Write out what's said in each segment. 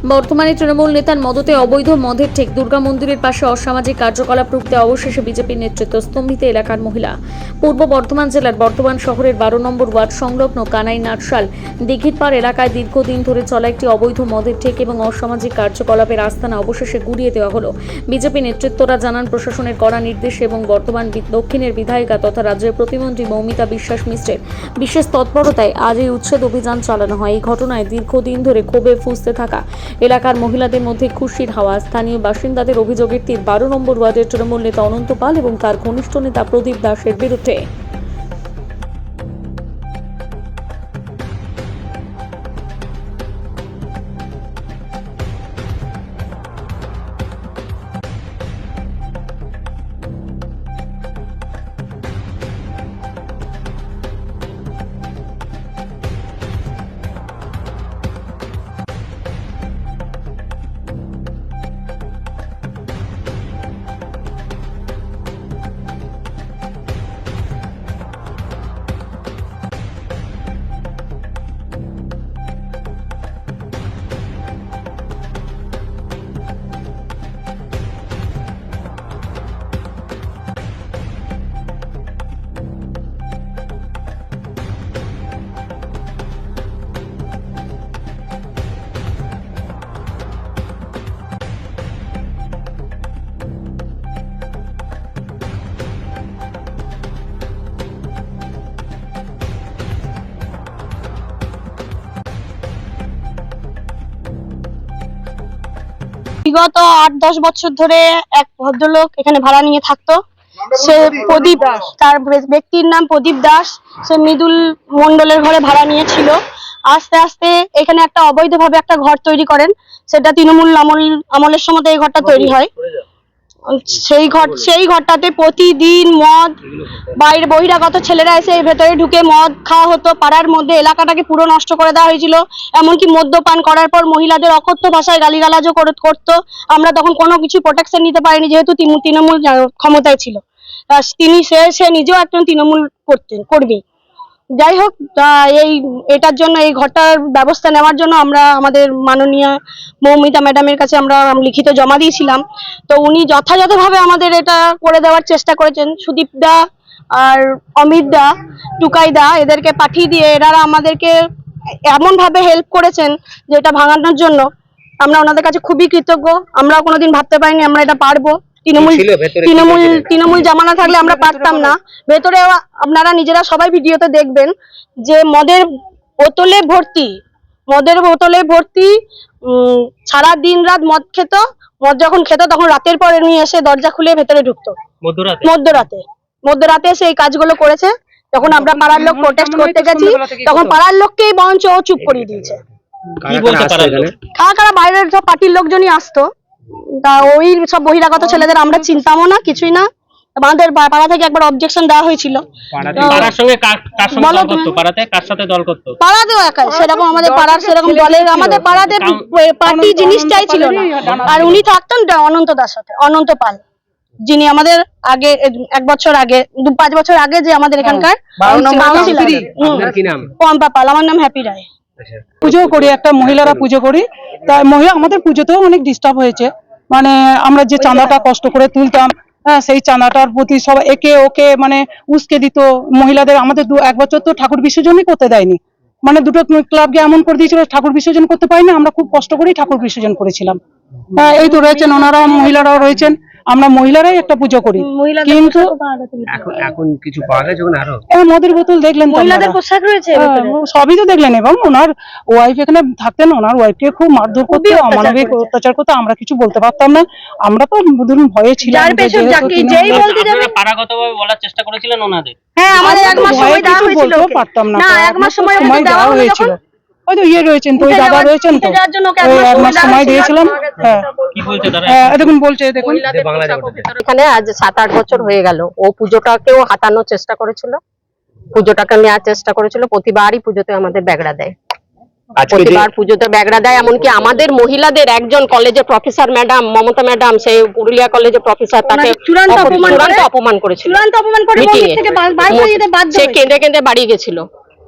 বর্তমানে তৃণমূল নেতার মদতে অবৈধ মদের ঠেক দুর্গা মন্দিরের পাশে অসামাজিক কার্যকলাপ রুখতে অবশেষে বিজেপির নেতৃত্ব স্তম্ভিত এলাকার মহিলা। পূর্ব বর্ধমান জেলার বর্ধমান শহরের 12 নম্বর ওয়ার্ড সংলগ্ন কানাই নাটশাল দিঘিরপাড় এলাকায় দীর্ঘদিন ধরে চলা একটি অবৈধ মদের ঠেক এবং অসামাজিক কার্যকলাপের আস্তানা অবশেষে গুড়িয়ে দেওয়া হলো। বিজেপি নেতৃত্বরা জানান, প্রশাসনের কড়া নির্দেশ এবং বর্তমান দক্ষিণের বিধায়িকা তথা রাজ্যের প্রতিমন্ত্রী মৌমিতা বিশ্বাস মিশ্রের বিশেষ তৎপরতায় আজ এই উচ্ছেদ অভিযান চালানো হয়। এই ঘটনায় দীর্ঘদিন ধরে ক্ষোভে ফুঁসতে থাকা এলাকার মহিলাদের মধ্যে খুশির হাওয়া। স্থানীয় বাসিন্দাদের অভিযোগের তীর 12 নম্বর ওয়ার্ডের তৃণমূল নেতা অনন্ত পাল এবং তার ঘনিষ্ঠ নেতা প্রদীপ দাসের বিরুদ্ধে। বিগত 8-10 বছর ধরে এক ভদ্রলোক এখানে ভাড়া নিয়ে থাকতো। সে প্রদীপ, তার ব্যক্তির নাম প্রদীপ দাস। সে মৃদুল মন্ডলের ঘরে ভাড়া নিয়েছিল। আস্তে আস্তে এখানে একটা অবৈধভাবে একটা ঘর তৈরি করেন। সেটা তৃণমূল আমলের সময় এই ঘরটা তৈরি হয়। সেই ঘরটাতে প্রতিদিন মদ, বাইরে বহিরাগত ছেলেরা এসে ভেতরে ঢুকে মদ খাওয়া হতো। পাড়ার মধ্যে এলাকাটাকে পুরো নষ্ট করে দেওয়া হয়েছিল। এমনকি মদ্যপান করার পর মহিলাদের অকথ্য ভাষায় গালিগালাজও করতো। আমরা তখন কোনো কিছু প্রোটেকশন নিতে পারিনি, যেহেতু তৃণমূল ক্ষমতায় ছিল। সে নিজেও একজন তৃণমূল কর্মী। যাই হোক, এটার জন্য এই ঘরটার ব্যবস্থা নেওয়ার জন্য আমরা আমাদের মাননীয় মৌমিতা ম্যাডামের কাছে আমরা লিখিত জমা দিয়েছিলাম। তো উনি যথাযথভাবে আমাদের এটা করে দেওয়ার চেষ্টা করেছেন। সুদীপ দা আর অমিত দা, টুকাই দা, এদেরকে পাঠিয়ে দিয়ে এনারা আমাদেরকে এমন ভাবে হেল্প করেছেন যে এটা ভাঙানোর জন্য আমরা ওনাদের কাছে খুবই কৃতজ্ঞ। আমরা কোনোদিন ভাবতে পারিনি আমরা এটা পারবো। তৃণমূল জামানা থাকলে আমরা পারতাম না। ভেতরে আপনারা নিজেরা সবাই ভিডিওতে দেখবেন যে মদের বোতলে ভর্তি সারা দিন রাত মদ খেত। মদ যখন খেত তখন রাতের পরে নিয়ে এসে দরজা খুলে ভেতরে ঢুকতো। মধ্যরাতে এসে এই কাজগুলো করেছে। যখন আমরা পাড়ার লোক প্রোটেস্ট করতে গেছি তখন পাড়ার লোককেই বরঞ্চ ও চুপ করিয়ে দিয়েছে। কারা বাইরের সব পার্টির লোকজনই আসতো। তা ওই সব বহিরাগত ছেলেদের আমরা চিনতামও না, কিছুই না। আমাদের পাড়া থেকে একবার অবজেকশন দেওয়া হয়েছিল। পাড়াতেও একাই সেরকম আমাদের পাড়ার সেরকম দলের আমাদের পাড়াতে পার্টি জিনিসটাই ছিল না। আর উনি থাকতেন অনন্ত দাস সাথে, অনন্ত পাল, যিনি আমাদের আগে 1 বছর আগে 5 বছর আগে যে আমাদের এখানকার পম্পা পাল। আমার নাম হ্যাপি রায়। পুজো করি, একটা মহিলারা পুজো করি। তাই আমাদের পুজোতেও অনেক ডিস্টার্ব হয়েছে। মানে আমরা যে চাঁদাটা কষ্ট করে তুলতাম, সেই চাঁদাটার প্রতি সব একে ওকে মানে উস্কে দিত মহিলাদের। আমাদের 1 বছর তো ঠাকুর বিসর্জনই করতে দেয়নি। মানে দুটো ক্লাবকে এমন করে দিয়েছিল ঠাকুর বিসর্জন করতে পারিনি। আমরা খুব কষ্ট করেই ঠাকুর বিসর্জন করেছিলাম। এই তো রয়েছেন ওনারা, মহিলারাও রয়েছেন। আমরা মহিলারাই একটা পুজো করি। কিন্তু এখন কিছু পাওয়া গেছে আরো মদের বোতল দেখলেন, মহিলাদের পোশাক রয়েছে, সবই তো দেখলেন। এবং ওনার ওয়াইফ এখানে থাকতেন, ওনার ওয়াইফকে খুব মারধর করতো, অমানবিক অত্যাচার করতো। আমরা কিছু বলতে পারতাম না। আমরা তো ধরুন ভয়ে ছিলাম। পাড়াগতভাবে বলার চেষ্টা করেছিলেন ওনাদের? হ্যাঁ, আমাদের 1 মাস সময় দেওয়া হয়েছিল। বলতেও পারতাম না, 1 মাস সময় দেওয়া হয়েছিল। হয়তো রয়েছেন তো, দাদা রয়েছেন তো, 1 মাস সময় দিয়েছিলাম। দেখুন বলছে, দেখুন এখানে আজ 7-8 বছর হয়ে গেল। ও পুজোটাকেও হাতানোর চেষ্টা করেছিল, পুজোটাকে নেওয়ার চেষ্টা করেছিল। প্রতিবারই পুজোতে আমাদের ব্যাগড়া দেয়, প্রতিবার পুজোতে ব্যাগড়া দেয়। এমনকি আমাদের মহিলাদের একজন কলেজে প্রফেসর ম্যাডাম মমতা ম্যাডাম, সেই পুরুলিয়া কলেজে প্রফেসর, তাকে চূড়ান্ত অপমান করেছিল। সে কেঁদে কেঁদে বাড়ি গেছিল।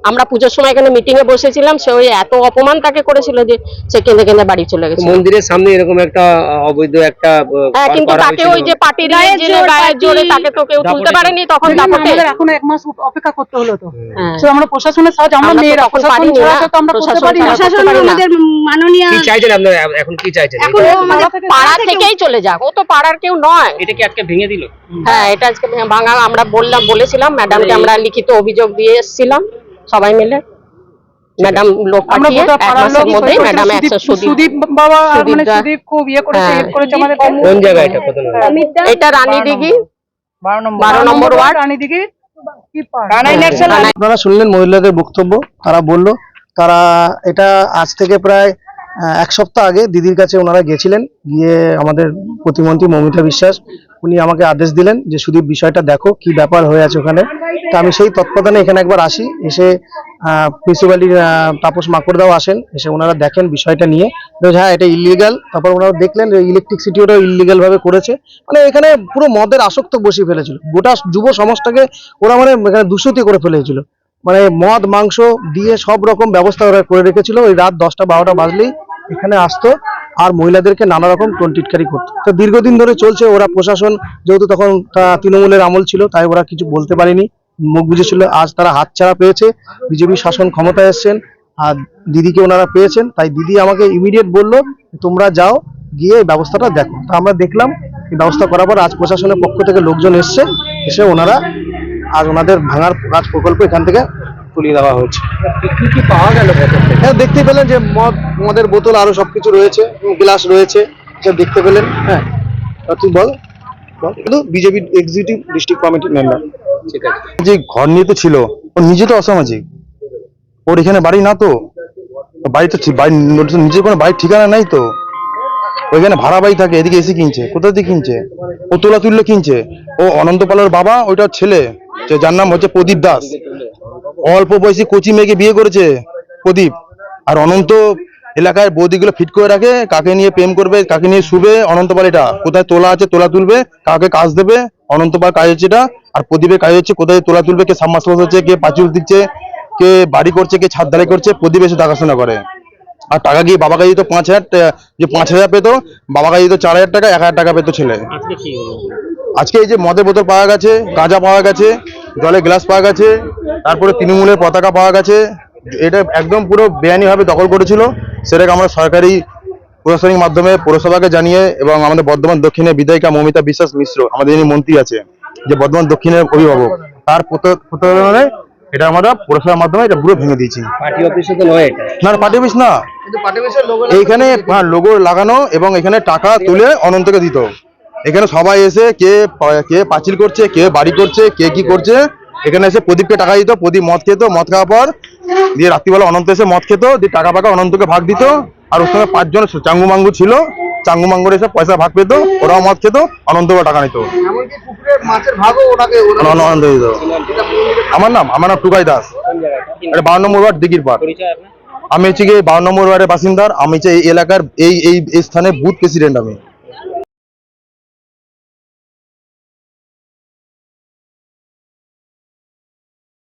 আমরা পুজোর সময় এখানে মিটিং এ বসেছিলাম, সে ওই এত অপমান তাকে করেছিল যে সে কেঁদে কেঁদে বাড়ি চলে গেছে। মন্দিরের সামনে এরকম একটা অবৈধ একটা হ্যাঁ, কিন্তু তাকে ওই যে পার্টির গায়ের জোরে তাকে তো কেউ তুলতে পারেনি তখন দাপটে। আমাদের এখন 1 মাস অপেক্ষা করতে হলো তো। হ্যাঁ। তো আমরা প্রশাসনের সাহায্য, আমরা আমরা তো মেয়েরা তখন প্রশাসন পারিনি ছাড়া না, তো আমরা করতে প্রশাসন পারি না। ছাড়া করতে প্রশাসন পারি না। আমাদের মাননীয় কি চাইছেন আপনারা এখন কি চাইছেন? এখন ও আমাদের পাড়া থেকেই চলে যাক, ও তো পাড়ার কেউ নয়। এটা কি আজকে ভেঙে দিল? হ্যাঁ, এটা আজকে ভাঙা। আমরা বলেছিলাম ম্যাডামকে, আমরা লিখিত অভিযোগ দিয়ে এসেছিলাম সবাই মিলে। ম্যাডাম লোক আমরা পাঠিয়ে গোটা 1 পাড়ার মাসের লোকই মধ্যেই সই ম্যাডাম করেছিল। 100 সুদীপ বাবা আর সুদীপ মানে দা। সুদীপ খুব করেছে, হ্যাঁ। হেল্প করেছে আমাদের। কোন জায়গা এটা? কত নম্বর? এটা রানী দিঘি 12 নম্বর ওয়ার্ড। রানীদিঘি কি পাড়? আপনারা শুনলেন মহিলাদের বক্তব্য। তারা বলল তারা এটা আজ থেকে প্রায় 1 সপ্তাহ আগে দিদির কাছে ওনারা গেছিলেন, গিয়ে আমাদের প্রতিমন্ত্রী মমিতা বিশ্বাস উনি আমাকে আদেশ দিলেন যে সুদীপ বিষয়টা দেখো কি ব্যাপার হয়ে আছে ওখানে। তো আমি সেই তৎপরতানে এখানে একবার আসি, এসে প্রিন্সিপালি তাপস মাকড়দাও আসেন, এসে ওনারা দেখেন বিষয়টা নিয়ে, হ্যাঁ এটা ইলিগাল। তারপর ওনারা দেখলেন যে ইলেকট্রিসিটি ওটাও ইলিগাল ভাবে করেছে, মানে এখানে পুরো মদের আসক্ত বসিয়ে ফেলেছিল গোটা যুব সমাজটাকে। ওরা মানে এখানে দূষিত করে ফেলেছিল, মানে মদ মাংস দিয়ে সব রকম ব্যবস্থা ওরা করে রেখেছিল। ওই রাত 10টা 12টা বাজলেই এখানে আসতো আর মহিলাদেরকে নানা রকম টিটকারি করতো। তো দীর্ঘদিন ধরে চলছে। ওরা প্রশাসন যেহেতু তখন তৃণমূলের আমল ছিল, তাই ওরা কিছু বলতে পারেনি, মুখ বুঝেছিল। আজ তারা হাতছাড়া পেয়েছে, বিজেপি শাসন ক্ষমতায় এসছেন আর দিদিকে ওনারা পেয়েছেন, তাই দিদি আমাকে ইমিডিয়েট বললো তোমরা যাও, গিয়ে এই ব্যবস্থাটা দেখো। তো আমরা দেখলাম, এই ব্যবস্থা করার পর আজ প্রশাসনের পক্ষ থেকে লোকজন এসছে, এসে ওনারা আজ ওনাদের ভাঙার কাজ প্রকল্প এখান থেকে তুলিয়ে দেওয়া হয়েছে। কি কি পাওয়া গেল? হ্যাঁ, দেখতে পেলেন যে মদের বোতল আরো সবকিছু রয়েছে, গ্লাস রয়েছে, সব দেখতে পেলেন। হ্যাঁ, তুই বল। কিন্তু বিজেপি এক্সিকিউটিভ ডিস্ট্রিক্ট কমিটির মেম্বার। ঠিক আছে। যে ঘর নিয়ে তো ছিল, ও নিজে তো অসামাজিক, ওর এখানে বাড়ি না তো, বাড়ি তো নিজের কোনো বাড়ির ঠিকানা নাই তো, ওইখানে ভাড়া বাড়ি থাকে, এদিকে এসে কিনছে। কোথা থেকে কিনছে? ও তোলা তুললে কিনছে। ও অনন্তপালের বাবা, ওইটার ছেলে, যার নাম হচ্ছে প্রদীপ দাস। অল্প বয়সী কচি মেয়েকে বিয়ে করেছে প্রদীপ। আর অনন্ত এলাকায় বৌদিগুলো ফিট করে রাখে, কাকে নিয়ে প্রেম করবে, কাকে নিয়ে শুবে। অনন্তপাল এটা কোথায় তোলা আছে তোলা তুলবে, কাকে কাজ দেবে, অনন্তপাল কাজ হচ্ছে এটা। আর প্রদীপের কাজ হচ্ছে কোথায় তোলা তুলবে, কে সাবমার্সিবল হচ্ছে, কে পাঁচিল দিচ্ছে, কে বাড়ি করছে, কে ছাদ ঢালাই করছে, প্রদীপ এসে দেখাশোনা করে। আর টাকা গিয়ে বাবাকে দিত 5,000, যে 5,000 পেতো, বাবাকে দিত 4,000 টাকা, 1,000 টাকা পেতো ছেলে। আজকে কি হলো? আজকে এই যে মদের বোতল পাওয়া গেছে, গাঁজা পাওয়া গেছে, জলের গ্লাস পাওয়া গেছে, তারপরে তৃণমূলের পতাকা পাওয়া গেছে। এটা একদম পুরো বেআইনিভাবে দখল করেছিল। সেটাকে আমরা সরকারি প্রশাসনিক মাধ্যমে পৌরসভাকে জানিয়ে, এবং আমাদের বর্ধমান দক্ষিণের বিধায়িকা মমিতা বিশ্বাস মিশ্র, আমাদের যিনি মন্ত্রী আছে, যে বর্ধমান দক্ষিণের অভিভাবক, তার প্রত্যয় এটা আমরা পৌরসভার মাধ্যমে এটা পুরো ভেঙে দিয়েছি। পার্টি অফিসে তো নয় এটা। না, পার্টি অফিস না, এইখানে লোগো লাগানো এবং এখানে টাকা তুলে অনন্তকে দিত। এখানে সবাই এসে কে পাঁচিল করছে, কে বাড়ি করছে, কে কি করছে, এখানে এসে প্রদীপকে টাকা দিত। প্রদীপ মদ খেত, মদ খাওয়ার পর দিয়ে রাত্রিবেলা অনন্ত এসে মদ খেত, দিয়ে টাকা পাকা অনন্তকে ভাগ দিত। আর ওর সঙ্গে 5 জন চাঙ্গু মাঙ্গু ছিল, চাঙ্গু মাঙ্গুর এসে পয়সা ভাগ পেত, ওরাও মদ খেত, অনন্তকে টাকা নিত, আনন্দ দিত। আমার নাম টুকাই দাস, এটা 52 নম্বর ওয়ার্ড দিঘির পাড়। পরিচয় আপনার? আমি হচ্ছে গিয়ে 52 নম্বর ওয়ার্ডের বাসিন্দার। আমি হচ্ছে এই এলাকার এই স্থানে বুথ প্রেসিডেন্ট আমি।